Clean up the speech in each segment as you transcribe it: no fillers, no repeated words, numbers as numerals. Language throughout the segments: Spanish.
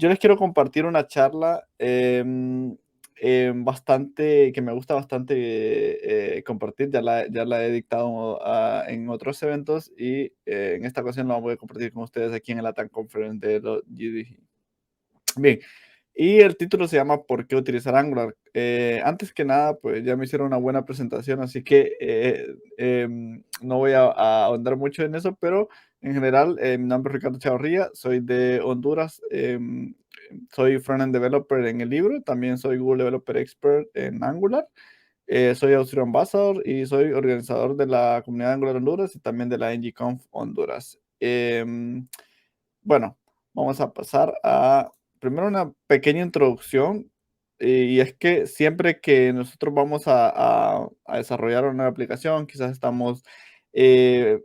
yo les quiero compartir una charla bastante, que me gusta bastante compartir. Ya la he dictado en otros eventos y en esta ocasión la voy a compartir con ustedes aquí en el LATAM Conference de los GDG. Bien, y el título se llama ¿Por qué utilizar Angular? Antes que nada, pues ya me hicieron una buena presentación, así que no voy a ahondar mucho en eso, pero en general, mi nombre es Ricardo Chavarría, soy de Honduras, soy front-end developer en el libro, también soy Google Developer Expert en Angular, soy Austria Ambassador y soy organizador de la comunidad de Angular Honduras y también de la NGConf Honduras. Bueno, vamos a pasar a primero una pequeña introducción. Y es que siempre que nosotros vamos a desarrollar una nueva aplicación, quizás estamos eh,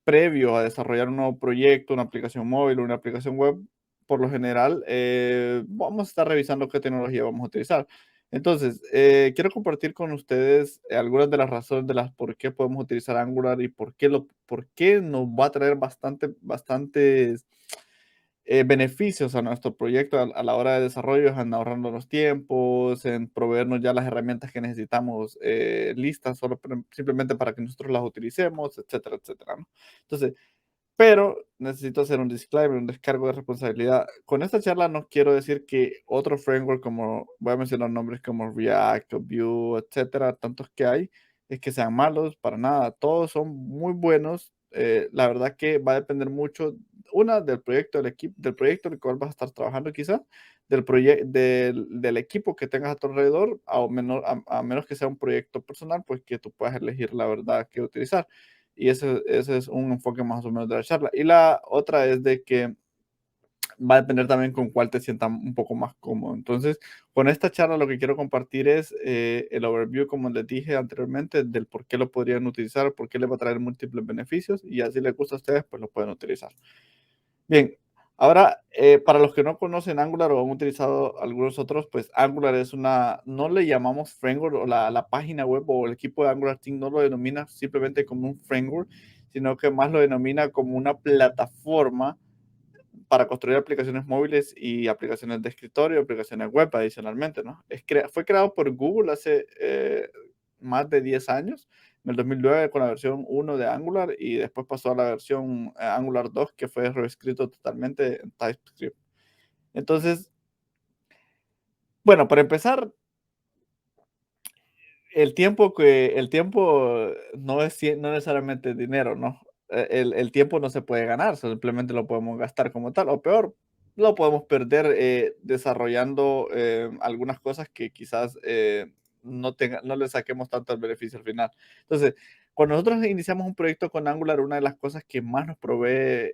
previo a desarrollar un nuevo proyecto, una aplicación móvil, una aplicación web, por lo general vamos a estar revisando qué tecnología vamos a utilizar. Entonces, quiero compartir con ustedes algunas de las razones de las por qué podemos utilizar Angular y por qué nos va a traer bastantes beneficios a nuestro proyecto a la hora de desarrollo, en ahorrando los tiempos, en proveernos ya las herramientas que necesitamos listas simplemente para que nosotros las utilicemos, etcétera, etcétera, ¿no? Entonces, pero necesito hacer un disclaimer, un descargo de responsabilidad. Con esta charla no quiero decir que otro framework, como voy a mencionar nombres como React o Vue, etcétera, tantos que hay, es que sean malos, para nada. Todos son muy buenos. La verdad que va a depender mucho, una, del proyecto del equipo, del proyecto en el cual vas a estar trabajando quizá, del equipo que tengas a tu alrededor, a menos que sea un proyecto personal, pues que tú puedas elegir la verdad que utilizar. Y ese es un enfoque más o menos de la charla. Y la otra es de que va a depender también con cuál te sientas un poco más cómodo. Entonces, con esta charla lo que quiero compartir es el overview, como les dije anteriormente, del por qué lo podrían utilizar, por qué les va a traer múltiples beneficios y así les gusta a ustedes, pues lo pueden utilizar. Bien, ahora, para los que no conocen Angular o han utilizado algunos otros, pues Angular es no le llamamos framework o la página web o el equipo de Angular Team no lo denomina simplemente como un framework, sino que más lo denomina como una plataforma para construir aplicaciones móviles y aplicaciones de escritorio, aplicaciones web adicionalmente, ¿no? Fue creado por Google hace más de 10 años, en el 2009 con la versión 1 de Angular y después pasó a la versión Angular 2 que fue reescrito totalmente en TypeScript. Entonces, bueno, para empezar, el tiempo no necesariamente dinero, ¿no? El tiempo no se puede ganar, simplemente lo podemos gastar como tal, o peor, lo podemos perder desarrollando algunas cosas que quizás no le saquemos tanto el beneficio al final. Entonces, cuando nosotros iniciamos un proyecto con Angular, una de las cosas que más nos provee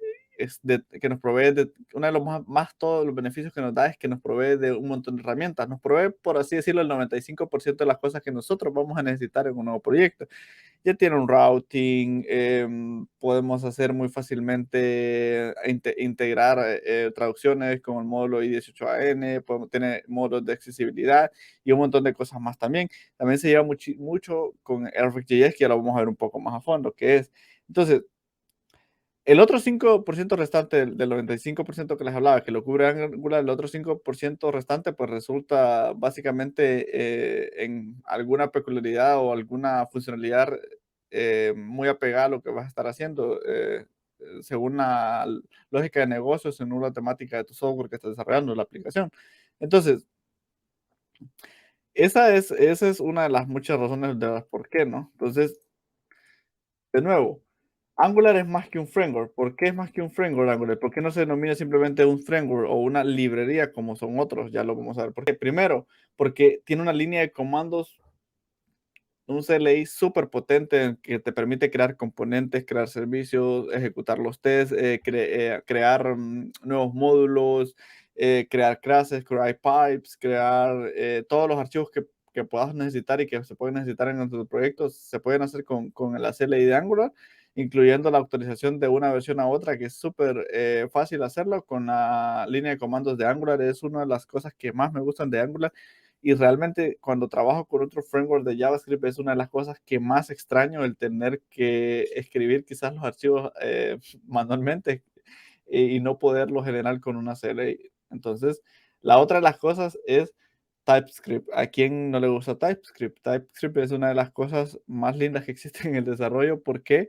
uno de los más todos los beneficios que nos da es que nos provee de un montón de herramientas. Nos provee, por así decirlo, el 95% de las cosas que nosotros vamos a necesitar en un nuevo proyecto. Ya tiene un routing, podemos hacer muy fácilmente integrar traducciones como el módulo I18AN, podemos tener módulos de accesibilidad y un montón de cosas más también. También se lleva mucho con RxJS, que ya lo vamos a ver un poco más a fondo, que es. Entonces, el otro 5% restante del 95% que les hablaba, que lo cubre Angular, el otro 5% restante, pues resulta básicamente en alguna peculiaridad o alguna funcionalidad muy apegada a lo que vas a estar haciendo, según la lógica de negocio, según la temática de tu software que estás desarrollando, la aplicación. Entonces, esa es una de las muchas razones de las por qué, ¿no? Entonces, de nuevo, Angular es más que un framework. ¿Por qué es más que un framework Angular? ¿Por qué no se denomina simplemente un framework o una librería como son otros? Ya lo vamos a ver. ¿Por qué? Primero, porque tiene una línea de comandos, un CLI súper potente que te permite crear componentes, crear servicios, ejecutar los tests, crear nuevos módulos, crear clases, crear pipes, crear todos los archivos que puedas necesitar y que se pueden necesitar en nuestros proyectos, se pueden hacer con la CLI de Angular, incluyendo la actualización de una versión a otra, que es súper fácil hacerlo con la línea de comandos de Angular. Es una de las cosas que más me gustan de Angular y realmente cuando trabajo con otro framework de JavaScript es una de las cosas que más extraño, el tener que escribir quizás los archivos manualmente y no poderlos generar con una CLI. Entonces, la otra de las cosas es TypeScript. ¿A quién no le gusta TypeScript? TypeScript es una de las cosas más lindas que existen en el desarrollo porque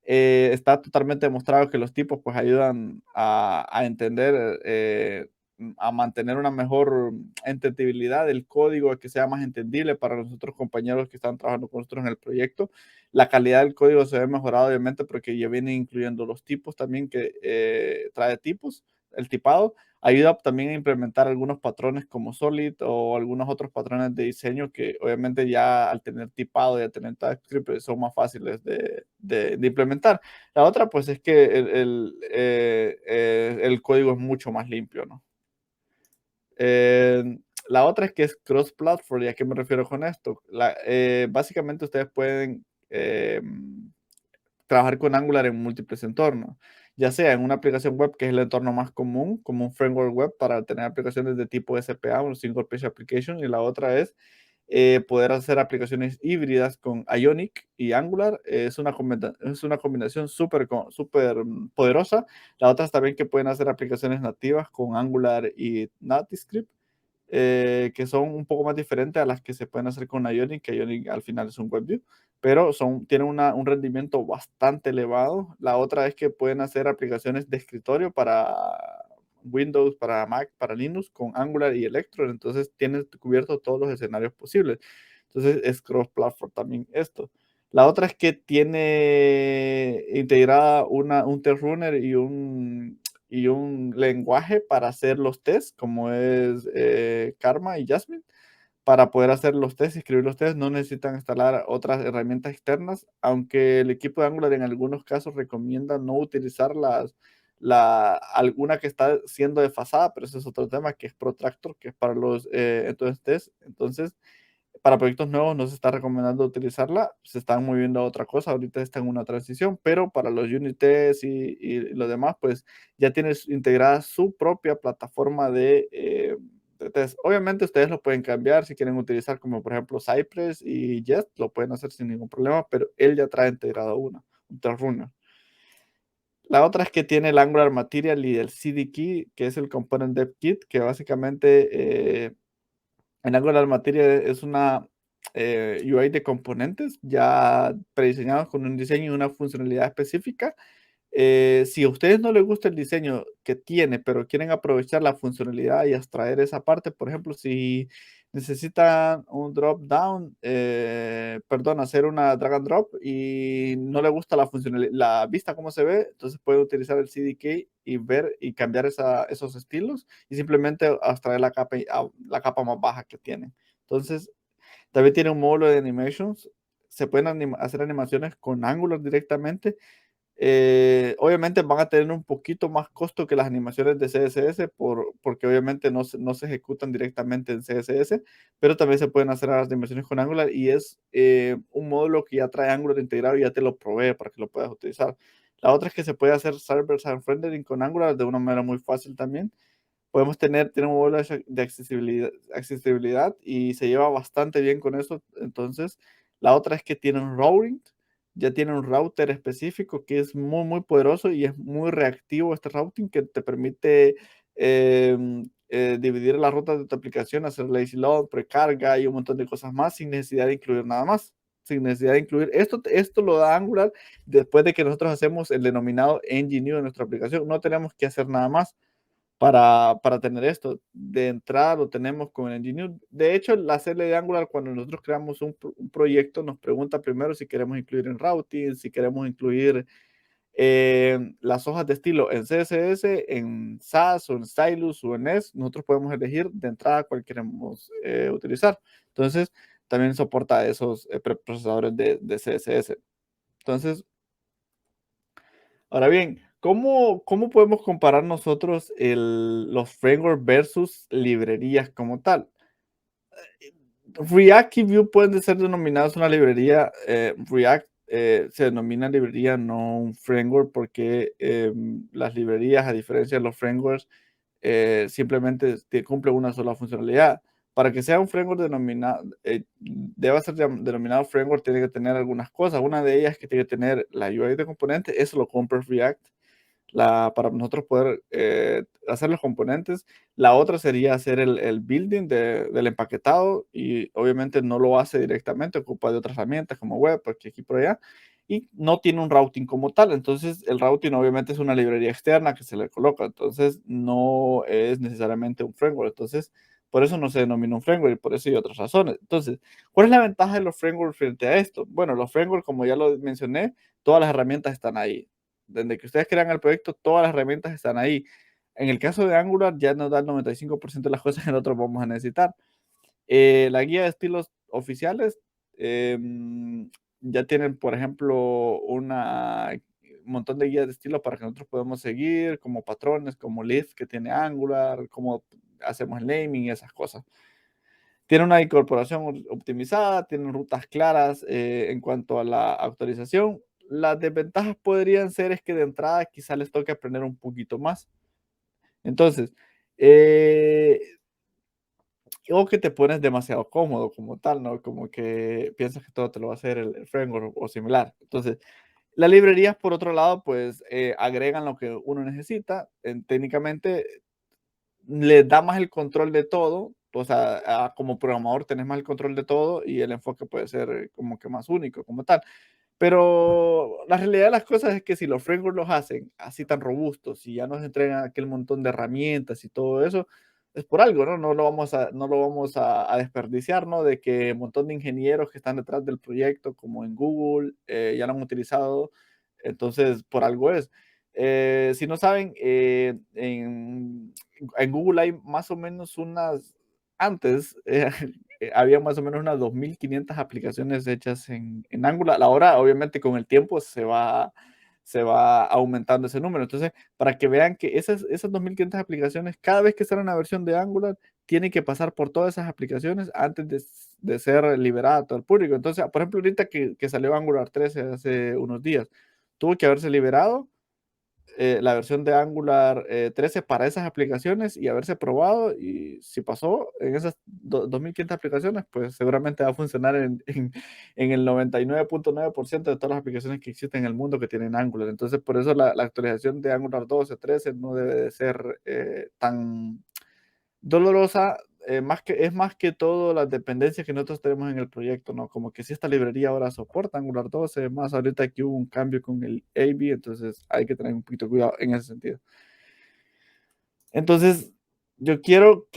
está totalmente demostrado que los tipos pues ayudan a entender, a mantener una mejor entendibilidad del código, a que sea más entendible para los otros compañeros que están trabajando con nosotros en el proyecto. La calidad del código se ve mejorada obviamente porque ya viene incluyendo los tipos también que trae tipos, el tipado. Ayuda también a implementar algunos patrones como Solid o algunos otros patrones de diseño que obviamente ya al tener tipado y al tener TypeScript son más fáciles de implementar. La otra pues es que el código es mucho más limpio, ¿no? La otra es que es cross-platform. ¿Y a qué me refiero con esto? Básicamente ustedes pueden trabajar con Angular en múltiples entornos, ya sea en una aplicación web, que es el entorno más común, como un framework web para tener aplicaciones de tipo SPA, un Single Page Application, y la otra es poder hacer aplicaciones híbridas con Ionic y Angular. Es una combinación súper poderosa. La otra es también que pueden hacer aplicaciones nativas con Angular y NativeScript, que son un poco más diferentes a las que se pueden hacer con Ionic, que Ionic al final es un WebView, pero tienen un rendimiento bastante elevado. La otra es que pueden hacer aplicaciones de escritorio para Windows, para Mac, para Linux con Angular y Electron, entonces tienes cubierto todos los escenarios posibles. Entonces es cross-platform también esto. La otra es que tiene integrada un test runner y un lenguaje para hacer los tests, como es Karma y Jasmine. Para poder hacer los tests y escribir los tests no necesitan instalar otras herramientas externas, aunque el equipo de Angular en algunos casos recomienda no utilizar alguna que está siendo desfasada, pero ese es otro tema, que es Protractor, que es para los entonces tests. Entonces, para proyectos nuevos no se está recomendando utilizarla, se están moviendo a otra cosa, ahorita está en una transición, pero para los unit tests y lo demás, pues ya tienes integrada su propia plataforma de test. Obviamente ustedes lo pueden cambiar si quieren utilizar como por ejemplo Cypress y Jest, lo pueden hacer sin ningún problema, pero él ya trae integrado un test runner. La otra es que tiene el Angular Material y el CDK, que es el Component Dev Kit, que básicamente en Angular Material es una UI de componentes ya prediseñados con un diseño y una funcionalidad específica. Si a ustedes no les gusta el diseño que tiene, pero quieren aprovechar la funcionalidad y extraer esa parte, por ejemplo, si necesitan un drop down, perdón, hacer una drag and drop y no le gusta la funcionalidad, la vista cómo se ve, entonces pueden utilizar el CDK y ver y cambiar esos estilos y simplemente extraer la capa más baja que tienen. Entonces, también tiene un módulo de animations. Se pueden hacer animaciones con Angular directamente. Obviamente van a tener un poquito más costo que las animaciones de CSS porque obviamente no se ejecutan directamente en CSS, pero también se pueden hacer las animaciones con Angular y es un módulo que ya trae Angular integrado y ya te lo provee para que lo puedas utilizar. La otra es que se puede hacer server-side rendering con Angular de una manera muy fácil también. Podemos tener un módulo de accesibilidad y se lleva bastante bien con eso. Entonces, la otra es que tiene un routing, ya tiene un router específico que es muy poderoso y es muy reactivo este routing que te permite dividir las rutas de tu aplicación, hacer lazy load, precarga y un montón de cosas más sin necesidad de incluir nada más. Sin necesidad de incluir esto lo da Angular después de que nosotros hacemos el denominado engine de nuestra aplicación. No tenemos que hacer nada más para tener esto. De entrada lo tenemos con el Nginx. De hecho, la CL de Angular, cuando nosotros creamos un proyecto, nos pregunta primero si queremos incluir en routing, si queremos incluir las hojas de estilo en CSS, en SAS o en Stylus o en S. Nosotros podemos elegir de entrada cuál queremos utilizar. Entonces, también soporta esos preprocesadores de CSS. Entonces, ahora bien, ¿cómo podemos comparar nosotros los frameworks versus librerías como tal? React y Vue pueden ser denominados una librería. React se denomina librería, no un framework, porque las librerías, a diferencia de los frameworks, simplemente cumplen una sola funcionalidad. Para que sea un framework deba ser denominado framework, tiene que tener algunas cosas. Una de ellas es que tiene que tener la UI de componentes, eso lo compra React. para nosotros poder hacer los componentes. La otra sería hacer el building del empaquetado y obviamente no lo hace directamente, ocupa de otras herramientas como web, porque aquí por allá, y no tiene un routing como tal. Entonces, el routing obviamente es una librería externa que se le coloca, entonces no es necesariamente un framework. Entonces, por eso no se denomina un framework y por eso hay otras razones. Entonces, ¿cuál es la ventaja de los frameworks frente a esto? Bueno, los frameworks, como ya lo mencioné, todas las herramientas están ahí. Desde que ustedes crean el proyecto, todas las herramientas están ahí. En el caso de Angular, ya nos da el 95% de las cosas que nosotros vamos a necesitar. La guía de estilos oficiales ya tienen, por ejemplo, un montón de guías de estilos para que nosotros podamos seguir, como patrones, como Leaf que tiene Angular, cómo hacemos el naming y esas cosas. Tiene una incorporación optimizada, tiene rutas claras en cuanto a la actualización. Las desventajas podrían ser es que de entrada quizá les toque aprender un poquito más. Entonces, eh, o que te pones demasiado cómodo como tal, ¿no? Como que piensas que todo te lo va a hacer el framework o similar. Entonces, las librerías, por otro lado, pues agregan lo que uno necesita. Técnicamente, le da más el control de todo. O sea, como programador tenés más el control de todo y el enfoque puede ser como que más único, como tal. Pero la realidad de las cosas es que si los frameworks los hacen así tan robustos y ya nos entregan aquel montón de herramientas y todo eso, es por algo, ¿no? No lo vamos a desperdiciar, ¿no? De que un montón de ingenieros que están detrás del proyecto, como en Google, ya lo han utilizado, entonces por algo es. Si no saben, en Google hay más o menos antes, había más o menos unas 2.500 aplicaciones hechas en Angular. Ahora, obviamente, con el tiempo se va aumentando ese número. Entonces, para que vean que esas 2.500 aplicaciones, cada vez que sale una versión de Angular, tiene que pasar por todas esas aplicaciones antes de ser liberada a todo el público. Entonces, por ejemplo, ahorita que salió Angular 13 hace unos días, tuvo que haberse liberado la versión de Angular 13 para esas aplicaciones y haberse probado. Y si pasó en esas 2.500 aplicaciones, pues seguramente va a funcionar en el 99.9% de todas las aplicaciones que existen en el mundo que tienen Angular. Entonces, por eso la actualización de Angular 12, 13 no debe de ser tan dolorosa. Es más que todo las dependencias que nosotros tenemos en el proyecto, ¿no? Como que si esta librería ahora soporta Angular 12, más ahorita que hubo un cambio con el AB, entonces hay que tener un poquito de cuidado en ese sentido. Entonces, yo quiero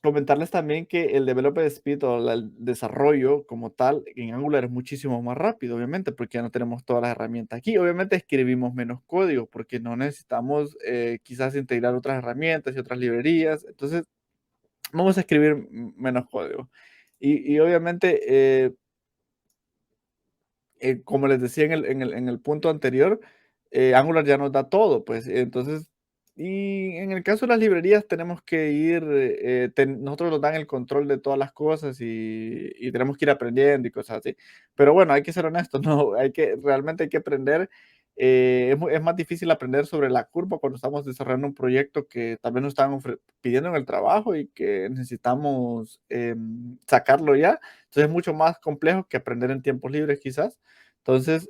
comentarles también que el developer speed o el desarrollo como tal en Angular es muchísimo más rápido, obviamente, porque ya no tenemos todas las herramientas aquí. Obviamente escribimos menos código porque no necesitamos quizás integrar otras herramientas y otras librerías. Entonces, vamos a escribir menos código. Y obviamente, como les decía en el punto anterior, Angular ya nos da todo, pues, entonces, y en el caso de las librerías tenemos que ir, nosotros nos dan el control de todas las cosas y tenemos que ir aprendiendo y cosas así. Pero bueno, hay que ser honestos, ¿no? Realmente hay que aprender. Es más difícil aprender sobre la curva cuando estamos desarrollando un proyecto que tal vez nos están pidiendo en el trabajo y que necesitamos sacarlo ya. Entonces es mucho más complejo que aprender en tiempos libres quizás. Entonces,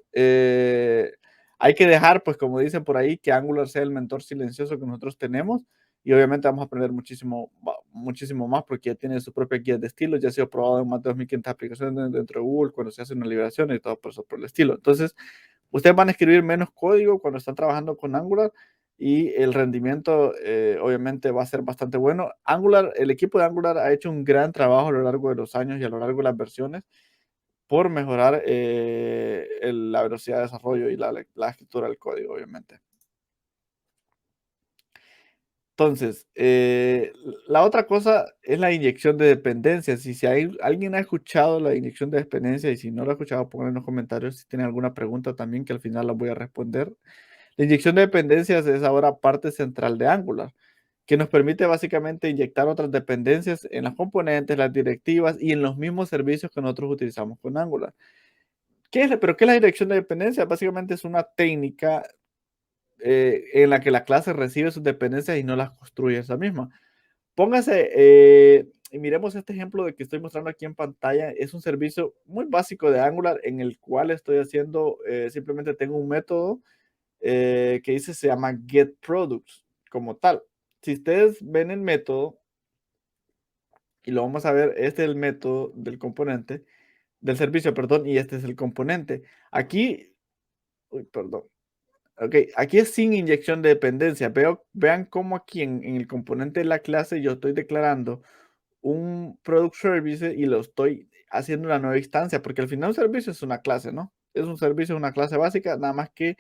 hay que dejar, pues como dicen por ahí, que Angular sea el mentor silencioso que nosotros tenemos y obviamente vamos a aprender muchísimo, muchísimo más porque ya tiene su propia guía de estilos, ya ha sido probado en más de 2.500 aplicaciones dentro de Google cuando se hace una liberación y todo por eso por el estilo. Entonces, ustedes van a escribir menos código cuando están trabajando con Angular y el rendimiento obviamente va a ser bastante bueno. Angular, el equipo de Angular ha hecho un gran trabajo a lo largo de los años y a lo largo de las versiones por mejorar la velocidad de desarrollo y la escritura del código, obviamente. Entonces, la otra cosa es la inyección de dependencias. Y si alguien ha escuchado la inyección de dependencias y si no lo ha escuchado, pongan en los comentarios si tienen alguna pregunta también, que al final la voy a responder. La inyección de dependencias es ahora parte central de Angular, que nos permite básicamente inyectar otras dependencias en las componentes, las directivas y en los mismos servicios que nosotros utilizamos con Angular. ¿Pero qué es la dirección de dependencia? Básicamente es una técnica en la que la clase recibe sus dependencias y no las construye esa misma. Póngase, y miremos este ejemplo de que estoy mostrando aquí en pantalla. Es un servicio muy básico de Angular en el cual estoy haciendo, simplemente tengo un método que dice, se llama get products como tal. Si ustedes ven el método, y lo vamos a ver, este es el método del componente, del servicio, perdón, y este es el componente. Aquí, uy, perdón. Ok, aquí es sin inyección de dependencia. Vean cómo aquí en el componente de la clase yo estoy declarando un product service y lo estoy haciendo una nueva instancia, porque al final un servicio es una clase, ¿no? Es un servicio, es una clase básica, nada más que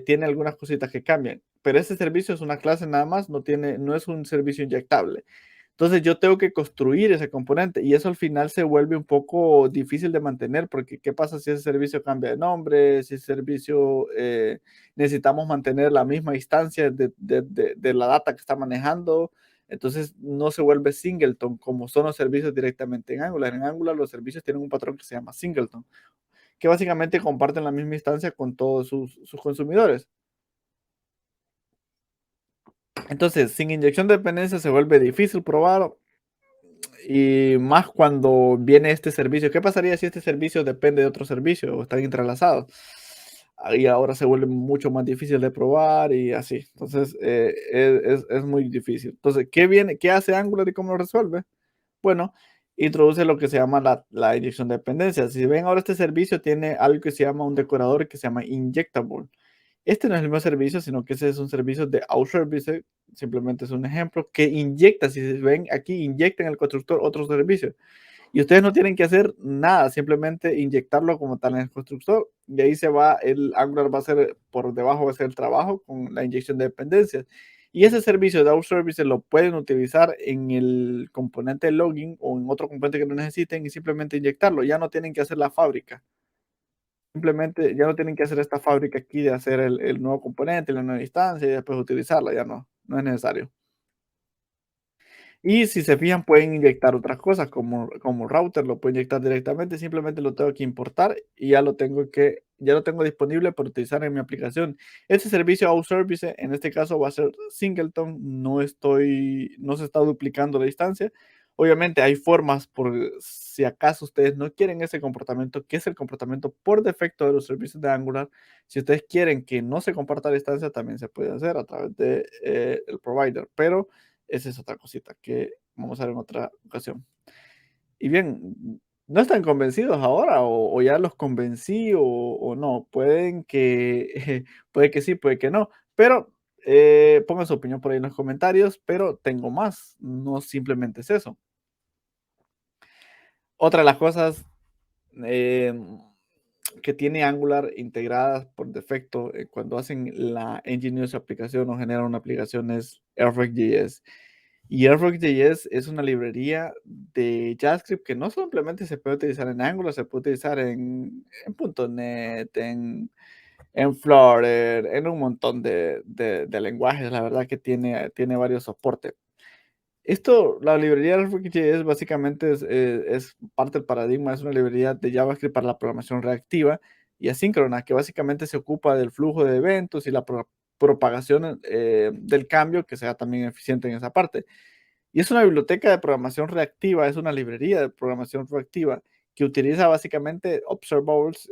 tiene algunas cositas que cambian. Pero ese servicio es una clase nada más, no es un servicio inyectable. Entonces yo tengo que construir ese componente y eso al final se vuelve un poco difícil de mantener porque ¿qué pasa si ese servicio cambia de nombre? Si ese servicio necesitamos mantener la misma instancia de la data que está manejando. Entonces no se vuelve singleton como son los servicios directamente en Angular. En Angular los servicios tienen un patrón que se llama singleton, que básicamente comparten la misma instancia con todos sus consumidores. Entonces, sin inyección de dependencia se vuelve difícil probar y más cuando viene este servicio. ¿Qué pasaría si este servicio depende de otro servicio o están entrelazados? Ahí ahora se vuelve mucho más difícil de probar y así. Entonces, es muy difícil. Entonces, ¿qué hace Angular y cómo lo resuelve? Bueno, introduce lo que se llama la inyección de dependencias. Si ven ahora este servicio tiene algo que se llama un decorador que se llama injectable. Este no es el mismo servicio, sino que ese es un servicio de outservice, simplemente es un ejemplo, que inyecta, si ven aquí, inyecta en el constructor otro servicio. Y ustedes no tienen que hacer nada, simplemente inyectarlo como tal en el constructor. Y ahí se va, el Angular va a ser, por debajo va a ser el trabajo con la inyección de dependencias. Y ese servicio de outservice lo pueden utilizar en el componente login o en otro componente que no necesiten y simplemente inyectarlo. Ya no tienen que hacer la fábrica. Simplemente ya no tienen que hacer esta fábrica aquí de hacer el nuevo componente, la nueva instancia y después utilizarla, ya no es necesario. Y si se fijan, pueden inyectar otras cosas como router, lo pueden inyectar directamente, simplemente lo tengo que importar y ya lo tengo disponible para utilizar en mi aplicación. Este servicio out service, en este caso va a ser singleton, no se está duplicando la instancia. Obviamente hay formas por si acaso ustedes no quieren ese comportamiento, que es el comportamiento por defecto de los servicios de Angular. Si ustedes quieren que no se comparta la instancia, también se puede hacer a través de el provider, pero esa es otra cosita que vamos a ver en otra ocasión. Y bien, ¿no están convencidos ahora o ya los convencí o no? Puede que sí, puede que no, pero pongan su opinión por ahí en los comentarios, pero tengo más, no simplemente es eso. Otra de las cosas eh, que tiene Angular integradas por defecto cuando hacen la engine de su aplicación o generan una aplicación es Airfrog.js. Y Airfrog.js es una librería de JavaScript que no simplemente se puede utilizar en Angular, se puede utilizar en .NET, en Flutter, en un montón de lenguajes. La verdad que tiene varios soportes. La librería de React.js básicamente es parte del paradigma, es una librería de JavaScript para la programación reactiva y asíncrona, que básicamente se ocupa del flujo de eventos y la propagación del cambio, que sea también eficiente en esa parte. Y es una biblioteca de programación reactiva, es una librería de programación reactiva que utiliza básicamente observables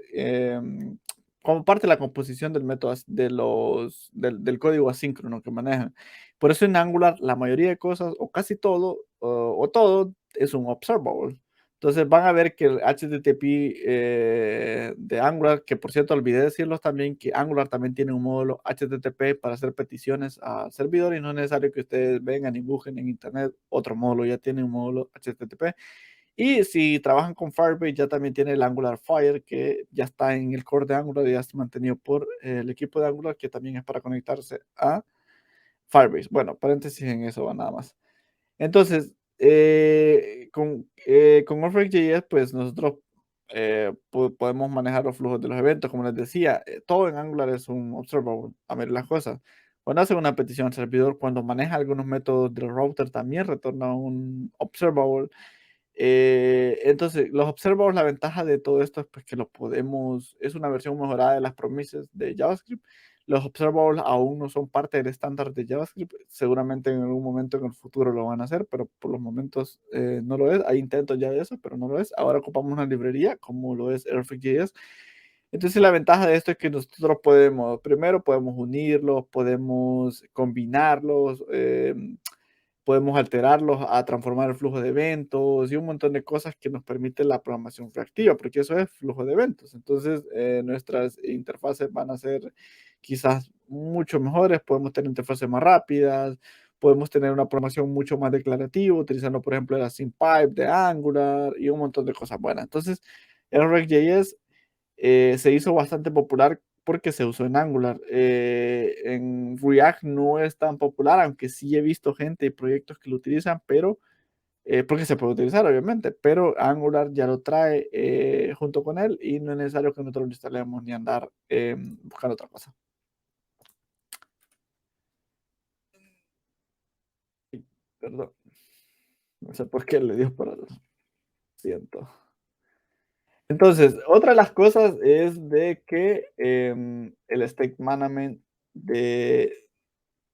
como parte de la composición del método del código asíncrono que manejan. Por eso en Angular la mayoría de cosas, o casi todo, o todo, es un observable. Entonces van a ver que el HTTP de Angular, que por cierto olvidé decirlos también, que Angular también tiene un módulo HTTP para hacer peticiones a servidores y no es necesario que ustedes vengan y busquen en internet otro módulo, ya tiene un módulo HTTP. Y si trabajan con Firebase, ya también tiene el Angular Fire, que ya está en el core de Angular y ya está mantenido por el equipo de Angular, que también es para conectarse a Firebase. Bueno, paréntesis en eso va nada más. Entonces, con Orphic.js, pues nosotros podemos manejar los flujos de los eventos. Como les decía, todo en Angular es un observable, a ver las cosas. Cuando hace una petición al servidor, cuando maneja algunos métodos del router, también retorna un observable. Entonces, los observables, la ventaja de todo esto es pues, que es una versión mejorada de las promises de JavaScript. Los observables aún no son parte del estándar de JavaScript. Seguramente en algún momento en el futuro lo van a hacer, pero por los momentos no lo es. Hay intentos ya de eso, pero no lo es. Ahora ocupamos una librería como lo es Airfrog.js Entonces, la ventaja de esto es que nosotros podemos, primero podemos unirlos, podemos combinarlos, podemos alterarlos a transformar el flujo de eventos y un montón de cosas que nos permite la programación reactiva, porque eso es flujo de eventos. Entonces, nuestras interfaces van a ser quizás mucho mejores, podemos tener interfaces más rápidas, podemos tener una programación mucho más declarativa, utilizando, por ejemplo, la SymPipe de Angular y un montón de cosas buenas. Entonces, el React.js se hizo bastante popular porque se usó en Angular. En React no es tan popular, aunque sí he visto gente y proyectos que lo utilizan, pero porque se puede utilizar, obviamente, pero Angular ya lo trae junto con él y no es necesario que nosotros lo instalemos ni andar buscando otra cosa. Sí, perdón, no sé por qué le dio por el siento. Entonces, otra de las cosas es de que el state management de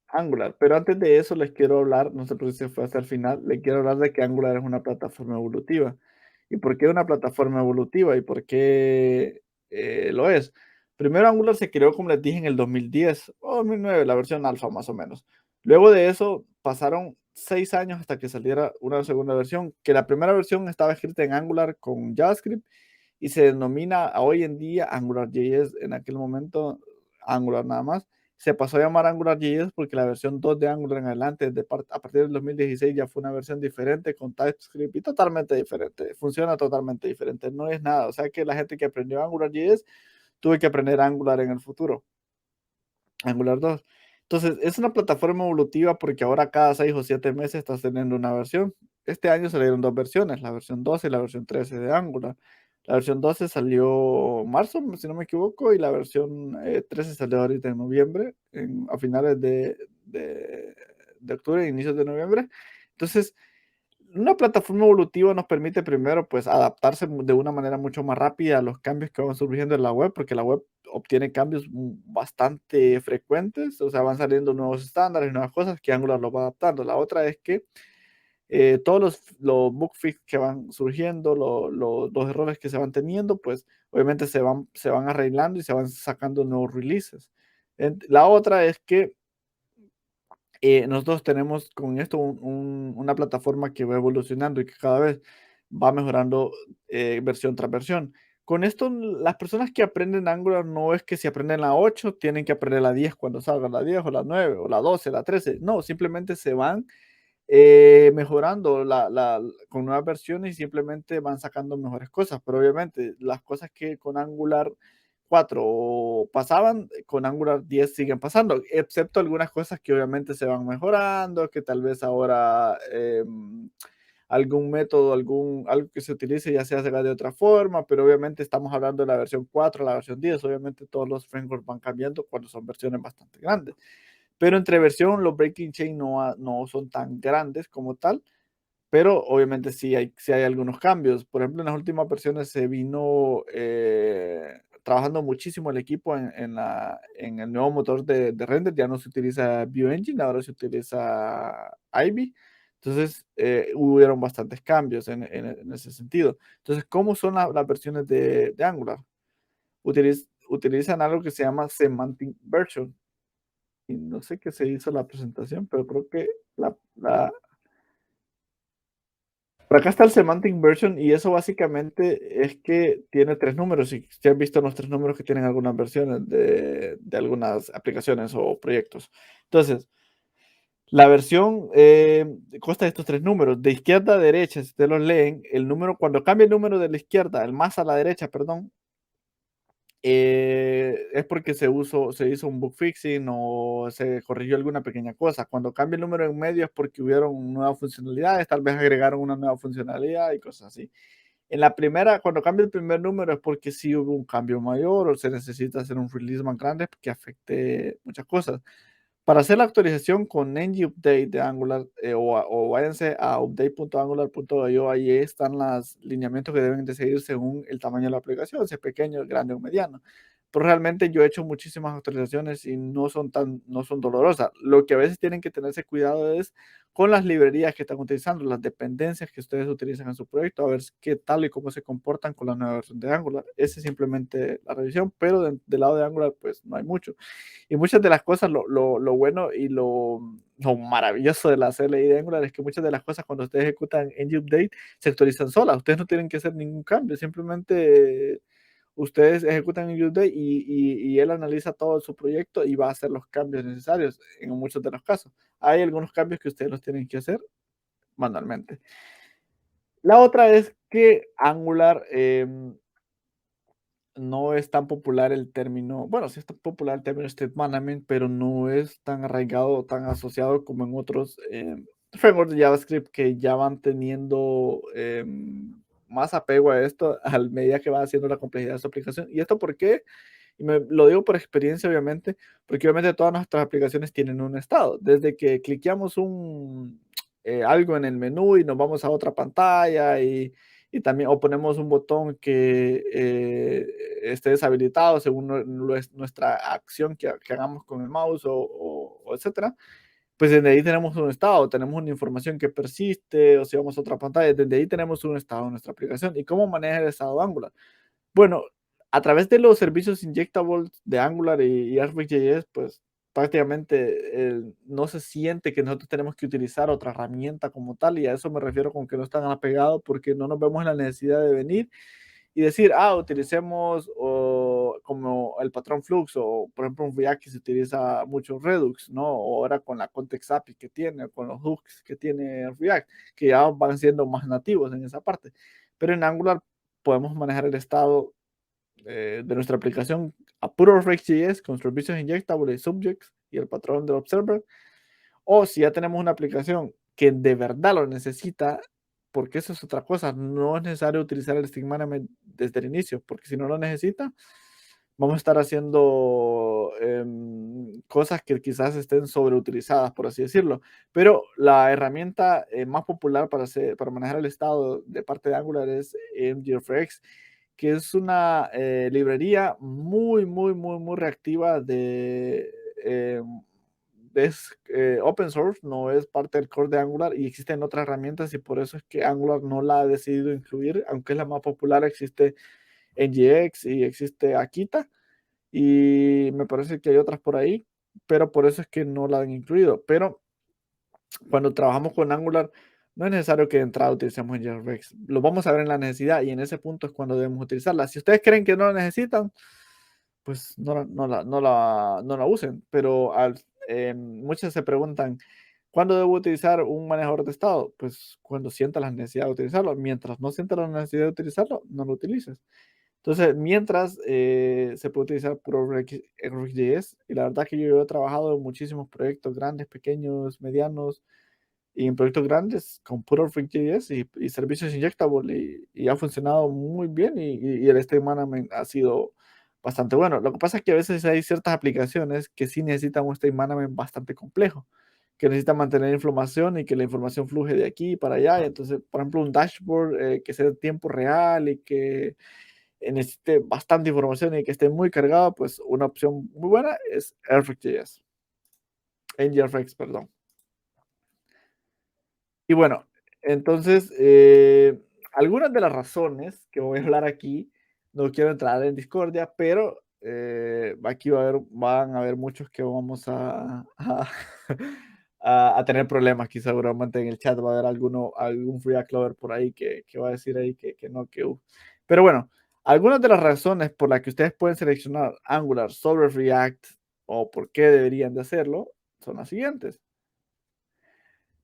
Angular, pero antes de eso les quiero hablar, no sé por qué se fue hasta el final, les quiero hablar de que Angular es una plataforma evolutiva. ¿Y por qué una plataforma evolutiva? ¿Y por qué lo es? Primero Angular se creó, como les dije, en el 2010 o 2009, la versión alfa más o menos. Luego de eso pasaron 6 años hasta que saliera una segunda versión, que la primera versión estaba escrita en Angular con JavaScript y se denomina hoy en día AngularJS, en aquel momento Angular nada más. Se pasó a llamar AngularJS porque la versión 2 de Angular en adelante, a partir del 2016, ya fue una versión diferente con TypeScript y totalmente diferente. Funciona totalmente diferente. No es nada. O sea que la gente que aprendió AngularJS tuve que aprender Angular en el futuro. Angular 2. Entonces, es una plataforma evolutiva porque ahora cada 6 o 7 meses estás teniendo una versión. Este año salieron dos versiones, la versión 12 y la versión 13 de Angular. La versión 12 salió en marzo, si no me equivoco, y la versión 13 salió ahorita en noviembre, a finales de octubre, inicios de noviembre. Entonces, una plataforma evolutiva nos permite primero, pues, adaptarse de una manera mucho más rápida a los cambios que van surgiendo en la web, porque la web obtiene cambios bastante frecuentes, o sea, van saliendo nuevos estándares, nuevas cosas que Angular los va adaptando. La otra es que todos los bug fix que van surgiendo, los errores que se van teniendo, pues, obviamente se van arreglando y se van sacando nuevos releases. La otra es que nosotros tenemos con esto una plataforma que va evolucionando y que cada vez va mejorando versión tras versión. Con esto, las personas que aprenden Angular no es que si aprenden la 8 tienen que aprender la 10 cuando salga la 10 o la 9 o la 12, la 13. No, simplemente se van mejorando con nuevas versiones y simplemente van sacando mejores cosas. Pero obviamente las cosas que con Angular 4 pasaban, con Angular 10 siguen pasando, excepto algunas cosas que obviamente se van mejorando, que tal vez ahora algún método, algo que se utilice ya se hace de otra forma, pero obviamente estamos hablando de la versión 4 a la versión 10, obviamente todos los frameworks van cambiando cuando son versiones bastante grandes. Pero entre versión, los breaking chain no son tan grandes como tal, pero obviamente sí hay algunos cambios. Por ejemplo, en las últimas versiones se vino trabajando muchísimo el equipo en el nuevo motor de render. Ya no se utiliza Vue Engine, ahora se utiliza Ivy. Entonces, hubieron bastantes cambios en ese sentido. Entonces, ¿cómo son las versiones de Angular? Utilizan algo que se llama Semantic Version. Y no sé qué se hizo la presentación, pero creo que por acá está el Semantic Version y eso básicamente es que tiene tres números. Y si han visto los tres números que tienen algunas versiones de algunas aplicaciones o proyectos. Entonces, la versión consta de estos tres números. De izquierda a derecha, si ustedes los leen, el número, cuando cambia el número de la izquierda, el más a la derecha, perdón, es porque se hizo un bug fixing o se corrigió alguna pequeña cosa. Cuando cambia el número en medio es porque hubieron nuevas funcionalidades, tal vez agregaron una nueva funcionalidad y cosas así. En la primera, cuando cambia el primer número es porque sí hubo un cambio mayor o se necesita hacer un release más grande que afecte muchas cosas. Para hacer la actualización con ng update de Angular o váyanse a update.angular.io, ahí están los lineamientos que deben de seguir según el tamaño de la aplicación, si es pequeño, grande o mediano. Pero realmente yo he hecho muchísimas actualizaciones y no son dolorosas. Lo que a veces tienen que tenerse cuidado es con las librerías que están utilizando, las dependencias que ustedes utilizan en su proyecto, a ver qué tal y cómo se comportan con la nueva versión de Angular. Esa es simplemente la revisión, pero del lado de Angular, pues no hay mucho. Y muchas de las cosas, lo bueno y lo maravilloso de la CLI de Angular es que muchas de las cosas cuando ustedes ejecutan ng update se actualizan solas. Ustedes no tienen que hacer ningún cambio, simplemente ustedes ejecutan en update y él analiza todo su proyecto y va a hacer los cambios necesarios en muchos de los casos. Hay algunos cambios que ustedes los tienen que hacer manualmente. La otra es que Angular no es tan popular el término, bueno, sí es tan popular el término state management, pero no es tan arraigado o tan asociado como en otros frameworks de JavaScript que ya van teniendo más apego a esto a medida que va haciendo la complejidad de su aplicación. ¿Y esto por qué? Y lo digo por experiencia, obviamente, porque obviamente todas nuestras aplicaciones tienen un estado. Desde que cliqueamos algo en el menú y nos vamos a otra pantalla y también o ponemos un botón que esté deshabilitado según nuestra acción que hagamos con el mouse o etcétera, pues desde ahí tenemos un estado, tenemos una información que persiste, o si vamos a otra pantalla, desde ahí tenemos un estado en nuestra aplicación. ¿Y cómo maneja el estado Angular? Bueno, a través de los servicios injectables de Angular y Arctic.js, pues prácticamente no se siente que nosotros tenemos que utilizar otra herramienta como tal, y a eso me refiero con que no están apegados porque no nos vemos en la necesidad de venir y decir, utilicemos como el patrón Flux o por ejemplo un React que se utiliza mucho Redux, ¿no? O ahora con la Context API que tiene, con los hooks que tiene React, que ya van siendo más nativos en esa parte. Pero en Angular podemos manejar el estado de nuestra aplicación a puro React.js con servicios inyectables, subjects y el patrón del observer. O si ya tenemos una aplicación que de verdad lo necesita, porque eso es otra cosa, no es necesario utilizar el Stick Management desde el inicio, porque si no lo necesita, vamos a estar haciendo cosas que quizás estén sobreutilizadas, por así decirlo. Pero la herramienta más popular para manejar el estado de parte de Angular es MGFX, que es una librería muy, muy, muy, muy reactiva es open source, no es parte del core de Angular y existen otras herramientas y por eso es que Angular no la ha decidido incluir, aunque es la más popular, existe NGX y existe Akita y me parece que hay otras por ahí, pero por eso es que no la han incluido. Pero cuando trabajamos con Angular, no es necesario que de entrada utilicemos NGRX. Lo vamos a ver en la necesidad y en ese punto es cuando debemos utilizarla. Si ustedes creen que no la necesitan, pues no la usen. Pero muchos se preguntan, ¿cuándo debo utilizar un manejador de estado? Pues cuando sienta la necesidad de utilizarlo. Mientras no sienta la necesidad de utilizarlo, no lo utilices. Entonces, mientras se puede utilizar puro RxJS, y la verdad que yo he trabajado en muchísimos proyectos grandes, pequeños, medianos, y en proyectos grandes con puro RxJS y servicios inyectable y ha funcionado muy bien y el state management ha sido bastante bueno. Lo que pasa es que a veces hay ciertas aplicaciones que sí necesitan un state management bastante complejo, que necesitan mantener información y que la información fluye de aquí para allá. Y entonces, por ejemplo, un dashboard que sea de tiempo real y que necesite bastante información y que esté muy cargado, pues una opción muy buena es RxJS, NGRX, perdón. Y bueno, entonces, algunas de las razones que voy a hablar aquí, no quiero entrar en discordia, pero aquí van a haber muchos que vamos a tener problemas, aquí seguramente en el chat va a haber algún React Lover por ahí que va a decir ahí que no, Pero bueno, algunas de las razones por las que ustedes pueden seleccionar Angular sobre React o por qué deberían de hacerlo son las siguientes.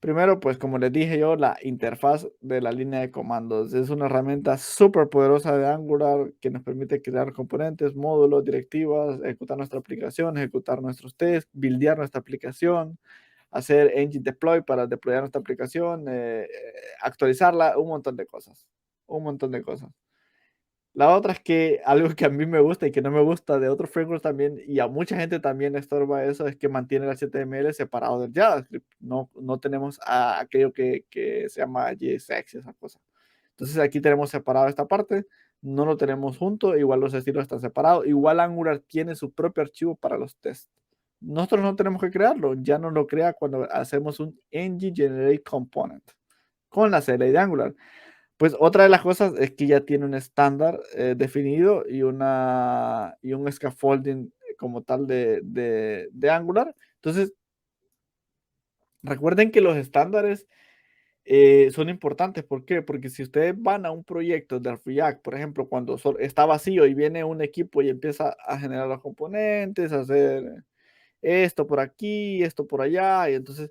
Primero, pues como les dije yo, la interfaz de la línea de comandos es una herramienta súper poderosa de Angular que nos permite crear componentes, módulos, directivas, ejecutar nuestra aplicación, ejecutar nuestros tests, buildear nuestra aplicación, hacer engine deploy para deployar nuestra aplicación, actualizarla, un montón de cosas, un montón de cosas. La otra es que algo que a mí me gusta y que no me gusta de otros frameworks también, y a mucha gente también le estorba eso, es que mantiene el HTML separado del JavaScript. No tenemos aquello que se llama JSX, esa cosa. Entonces aquí tenemos separado esta parte, no lo tenemos junto, igual los estilos están separados, igual Angular tiene su propio archivo para los tests. nosotros no tenemos que crearlo, ya nos lo crea cuando hacemos un ng generate component con la CLI de Angular. Pues otra de las cosas es que ya tiene un estándar definido y un scaffolding como tal de Angular. Entonces, recuerden que los estándares son importantes. ¿Por qué? Porque si ustedes van a un proyecto de React, por ejemplo, cuando está vacío y viene un equipo y empieza a generar los componentes, a hacer esto por aquí, esto por allá, y entonces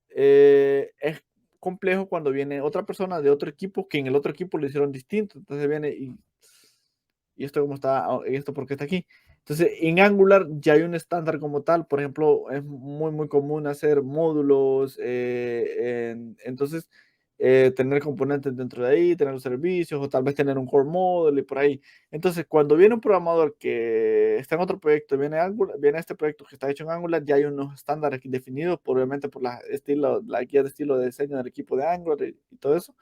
es complejo cuando viene otra persona de otro equipo que en el otro equipo lo hicieron distinto. Entonces viene y esto cómo está, y esto por qué está aquí. Entonces, en Angular ya hay un estándar como tal. Por ejemplo, es muy, muy común hacer módulos. Entonces, tener componentes dentro de ahí, tener los servicios, o tal vez tener un core model y por ahí. Entonces, cuando viene un programador que está en otro proyecto, viene a este proyecto que está hecho en Angular, ya hay unos estándares definidos, obviamente por la guía de estilo de diseño del equipo de Angular y todo eso.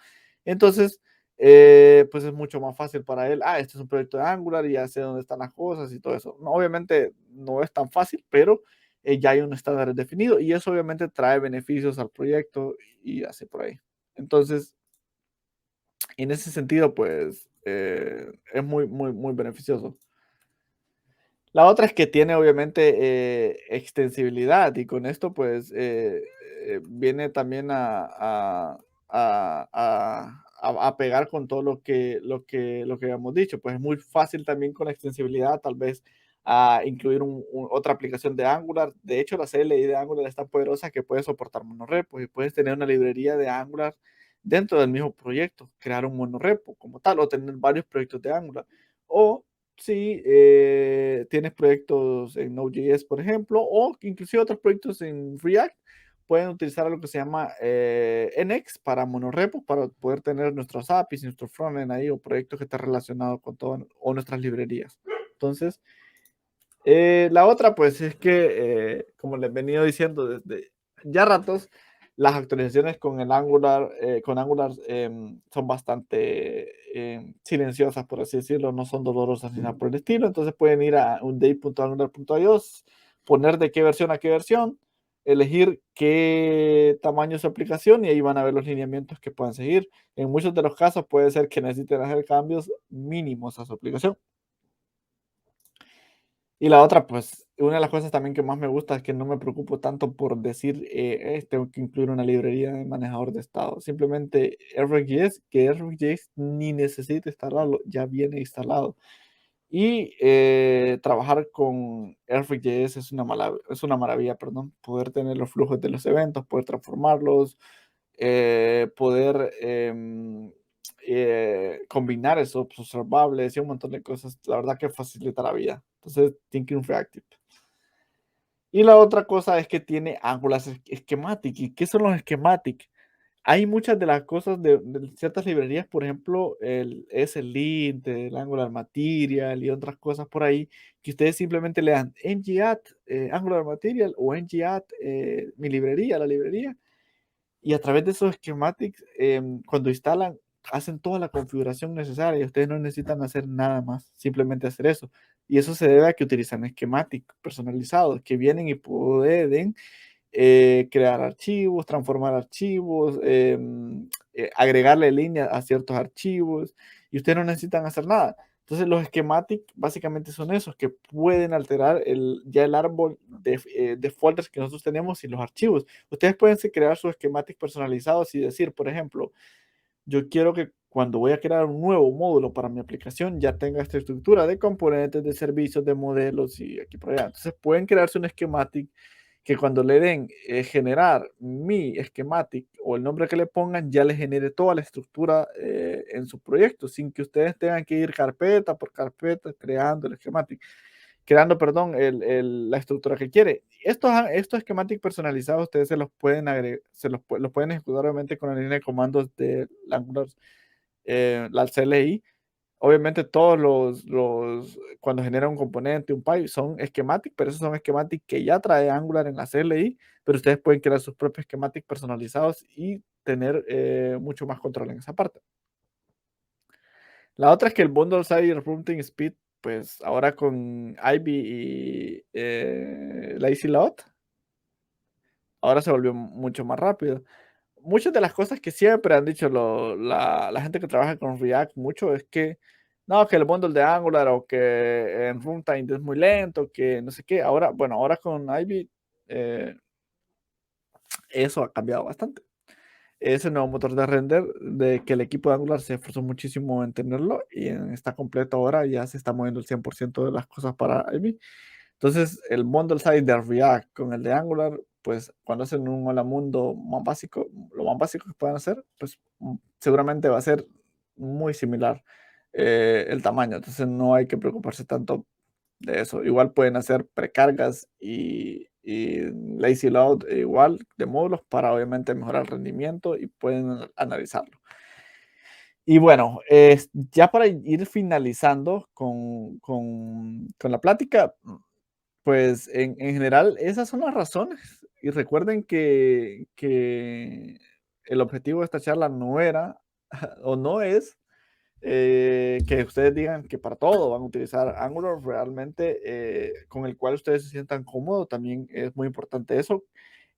Entonces, pues es mucho más fácil para él. Este es un proyecto de Angular y ya sé dónde están las cosas y todo eso. No, obviamente no es tan fácil, pero ya hay un estándar definido y eso obviamente trae beneficios al proyecto y así por ahí. Entonces, en ese sentido, pues es muy, muy, muy beneficioso. La otra es que tiene obviamente extensibilidad y con esto pues viene también a pegar con todo lo que habíamos dicho. Pues es muy fácil también con la extensibilidad tal vez a incluir otra aplicación de Angular. De hecho, la CLI de Angular es tan poderosa que puede soportar monorepos y puedes tener una librería de Angular dentro del mismo proyecto, crear un monorepo como tal o tener varios proyectos de Angular. O si tienes proyectos en Node.js, por ejemplo, o inclusive otros proyectos en React, pueden utilizar lo que se llama NX para monorepos, para poder tener nuestros APIs, nuestro frontend ahí, o proyectos que estén relacionados con todo, o nuestras librerías. Entonces, la otra, pues, es que, como les he venido diciendo desde ya ratos, las actualizaciones con Angular son bastante silenciosas, por así decirlo, no son dolorosas ni nada por el estilo. Entonces pueden ir a undate.angular.io, poner de qué versión a qué versión, elegir qué tamaño es su aplicación y ahí van a ver los lineamientos que puedan seguir. En muchos de los casos puede ser que necesiten hacer cambios mínimos a su aplicación. Y la otra, pues, una de las cosas también que más me gusta es que no me preocupo tanto por decir, tengo que incluir una librería de manejador de estado. Simplemente RxJS ni necesita instalarlo, ya viene instalado. Y trabajar con RxJS es una maravilla, perdón, poder tener los flujos de los eventos, poder transformarlos, poder combinar esos observables y un montón de cosas. La verdad que facilita la vida. Entonces, Thinking Reactive. Y la otra cosa es que tiene Angular Schematic. ¿Y qué son los Schematic? Hay muchas de las cosas de ciertas librerías, por ejemplo, es el lint, el Angular Material y otras cosas por ahí, que ustedes simplemente le dan ng-add Angular Material o ng-add mi librería, la librería, y a través de esos schematics, cuando instalan, hacen toda la configuración necesaria y ustedes no necesitan hacer nada más, simplemente hacer eso. Y eso se debe a que utilizan schematics personalizados que vienen y pueden crear archivos, transformar archivos, agregarle líneas a ciertos archivos y ustedes no necesitan hacer nada. Entonces los schematics básicamente son esos que pueden alterar ya el árbol de folders que nosotros tenemos y los archivos. Ustedes pueden crear sus schematics personalizados y decir, por ejemplo, yo quiero que cuando voy a crear un nuevo módulo para mi aplicación ya tenga esta estructura de componentes, de servicios, de modelos y aquí por allá. Entonces pueden crearse un schematic que cuando le den generar mi schematic o el nombre que le pongan ya le genere toda la estructura en su proyecto sin que ustedes tengan que ir carpeta por carpeta creando el schematic, creando, perdón, la estructura que quiere. Estos schematic personalizados ustedes se los pueden agregar, los pueden ejecutar obviamente con la línea de comandos de Angular, la CLI. Obviamente todos cuando genera un componente, un pipe, son schematic, pero esos son schematic que ya trae Angular en la CLI, pero ustedes pueden crear sus propios schematic personalizados y tener mucho más control en esa parte. La otra es que el bundle size y el routing speed pues ahora con Ivy y Lazy Lot, ahora se volvió mucho más rápido. Muchas de las cosas que siempre han dicho la gente que trabaja con React mucho es que no, que el bundle de Angular o que en runtime es muy lento, que no sé qué. Ahora, bueno, ahora con Ivy eh, eso ha cambiado bastante. Ese nuevo motor de render de que el equipo de Angular se esforzó muchísimo en tenerlo y está completo ahora, ya se está moviendo el 100% de las cosas para Ivy. Entonces, el bundle size de React con el de Angular, pues cuando hacen un hola mundo más básico, lo más básico que puedan hacer, pues seguramente va a ser muy similar el tamaño. Entonces, no hay que preocuparse tanto de eso. Igual pueden hacer precargas y lazy load igual de módulos para obviamente mejorar el rendimiento y pueden analizarlo. Y bueno, ya para ir finalizando con la plática, pues en general esas son las razones. Y recuerden que el objetivo de esta charla no era o no es que ustedes digan que para todo van a utilizar Angular realmente, con el cual ustedes se sientan cómodos. También es muy importante eso,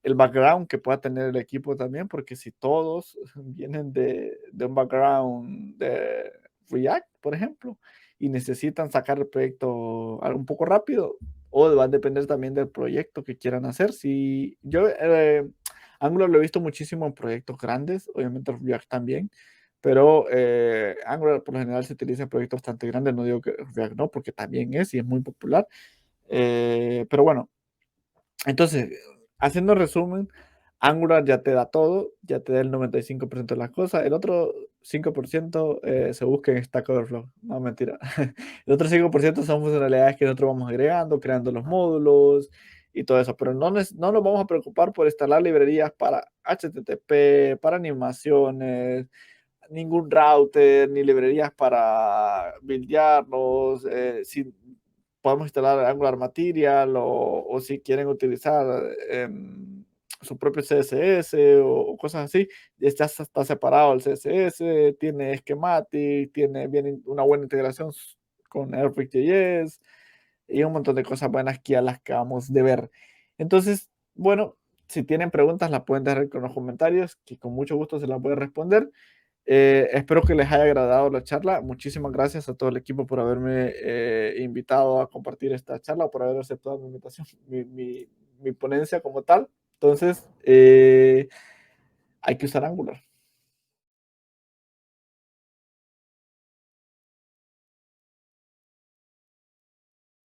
el background que pueda tener el equipo también, porque si todos vienen de un background de React, por ejemplo, y necesitan sacar el proyecto algo un poco rápido, o va a depender también del proyecto que quieran hacer. Si yo Angular lo he visto muchísimo en proyectos grandes, obviamente React también, pero Angular por lo general se utiliza en proyectos bastante grandes, no digo que React no, porque también es y es muy popular. Pero bueno, entonces, haciendo resumen, Angular ya te da todo, ya te da el 95% de las cosas, el otro 5% se busca en Stack Overflow, no mentira. El otro 5% son funcionalidades que nosotros vamos agregando, creando los módulos y todo eso, pero no nos vamos a preocupar por instalar librerías para HTTP, para animaciones, ningún router, ni librerías para buildearlos. Si podemos instalar Angular Material o si quieren utilizar su propio CSS o cosas así, está separado el CSS, tiene schematic, tiene bien una buena integración con Airfix.js y un montón de cosas buenas que a las que vamos de ver. Entonces, bueno, si tienen preguntas las pueden dejar con los comentarios, que con mucho gusto se las voy a responder. Espero que les haya agradado la charla. Muchísimas gracias a todo el equipo por haberme invitado a compartir esta charla, por haber aceptado mi invitación, mi ponencia como tal. Entonces, hay que usar Angular.